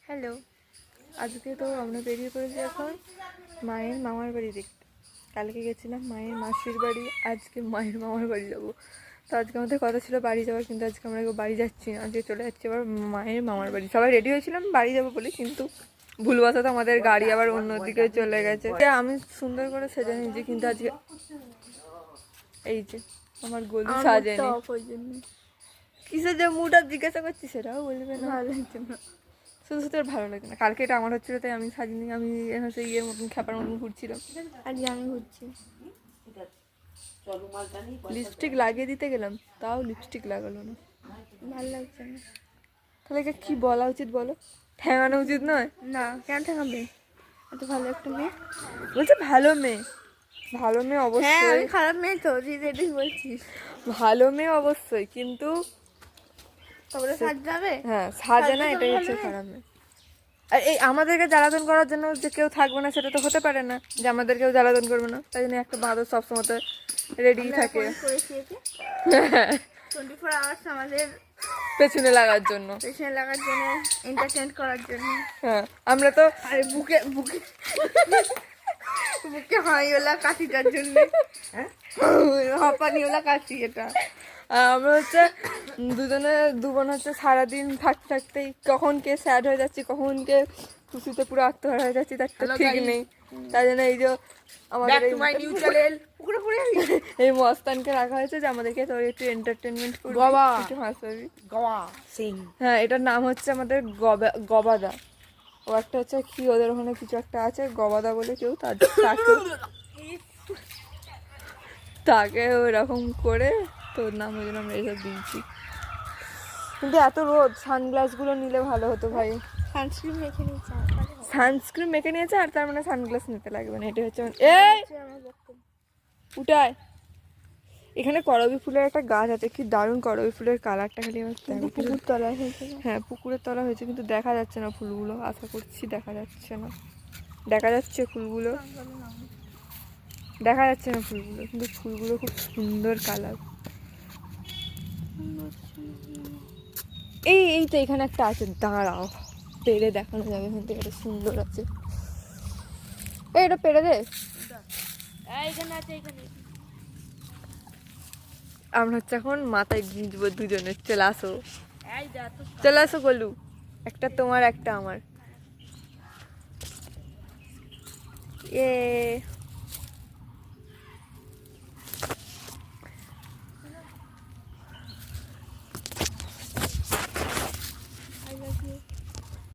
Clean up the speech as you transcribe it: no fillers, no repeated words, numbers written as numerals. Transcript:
Hello, আজকে তো আমরা বেরিয়ে পড়েছি এখন মায়ের মামার বাড়ি দেখতে। কালকে গেছিলাম মায়ের মাসির বাড়ি, আজকে মায়ের মামার বাড়ি যাবো। তো আজকে আমাদের কথা ছিল বাড়ি যাওয়ার, কিন্তু আজকে আমরা কেউ বাড়ি যাচ্ছি না, আজকে চলে যাচ্ছি আবার মায়ের মামার বাড়ি। সবাই রেডি হয়েছিলাম বাড়ি যাবো বলে, কিন্তু ভুলবশত আমাদের গাড়ি আবার অন্যদিকে চলে গেছে। আমি সুন্দর করে সেজে নিয়েছি, কিন্তু আজকে এই যে আমার গলু সাজেনি। কিসের যে মুড আপ জিজ্ঞাসা করছি সেটাও বলবে না, ভালো লাগছে না, শুধু শুধু আর ভালো লাগে না। কালকে এটা আমার হচ্ছিল তাই আমি সাজিনি, আমি হচ্ছে ইয়ের মতন খ্যাপার মতন ঘুরছিলাম। আজকে আমি ঘুরছি, লিপস্টিক লাগিয়ে দিতে গেলাম, তাও লিপস্টিক লাগালো না, ভালো লাগছে না। তাহলে কি বলা উচিত বলো? ঠেঙানো উচিত নয়? না, কেন ঠেঙাবে? এত ভালো একটা মেয়ে বলছে, ভালো মেয়ে, ভালো মেয়ে অবশ্যই। খারাপ মেয়ে তো এটাই বলছিস? ভালো মেয়ে অবশ্যই, কিন্তু তারপরে সাজাবে। হ্যাঁ, সাজে না, এটাই হচ্ছে খারাপ মেয়ে। আর এই আমাদেরকে জ্বালাতন করার জন্য যে কেউ থাকবে না সেটা তো হতে পারে না, যে আমাদের কেউ জ্বালাতন করবে না। তাই জন্য একটা বাঁদর সবসময় রেডি থাকে 24 আওয়ার্স আমাদের পেছনে লাগার জন্য, এন্টারটেইন করার জন্য। হ্যাঁ, আমরা তো বুকে বুকে বুকে হাইওলা কাশিটার জন্য, হাঁপানিওলা কাশি এটা। আমরা হচ্ছে দুজনে দুবোন হচ্ছে সারাদিন থাকতে থাকতেই কখন কে স্যাড হয়ে যাচ্ছি, কখন কে খুশিতে পুরো আত্মহারা হয়ে যাচ্ছি তার তো ঠিক নেই। তাই জন্য এই যে আমাদের এই মস্তানকে রাখা হয়েছে যে আমাদেরকে তোর একটু এন্টারটেনমেন্ট করবি, একটু হাসবি। হ্যাঁ, এটার নাম হচ্ছে আমাদের গবাদা। ও একটা হচ্ছে কি, ওদের ওখানে কিছু একটা আছে গবাদা বলে কেউ, তাকে ওরকম করে তোর নাম ওই জন্য আমরা এইসব দিয়েছি। কিন্তু এত রোদ, সানগ্লাসগুলো নিলে ভালো হতো ভাই। সানস্ক্রিন মেখে নিয়েছে আর তার মানে সানগ্লাস নিতে লাগবে না, এটা হচ্ছে এই উঠায়। এখানে করবী ফুলের একটা গাছ আছে, কি দারুণ করবী ফুলের কালারটা, খালি আমার পুকুর তলায় হয়েছে। হ্যাঁ, পুকুরের তলা হয়েছে, কিন্তু দেখা যাচ্ছে না ফুলগুলো, আশা করছি দেখা যাচ্ছে না। দেখা যাচ্ছে ফুলগুলো, দেখা যাচ্ছে না ফুলগুলো, কিন্তু ফুলগুলো খুব সুন্দর কালার। এই তো এখানে একটা আছে, দাঁড়াও পেরে দেখানো যাবে এখান থেকে, এটা সুন্দর আছে। এটা পেরে দে, আমরা হচ্ছে এখন মাথায় গুঁজবো দুজনে। চলে আসো, চলে আসো গলু, একটা তোমার একটা আমার।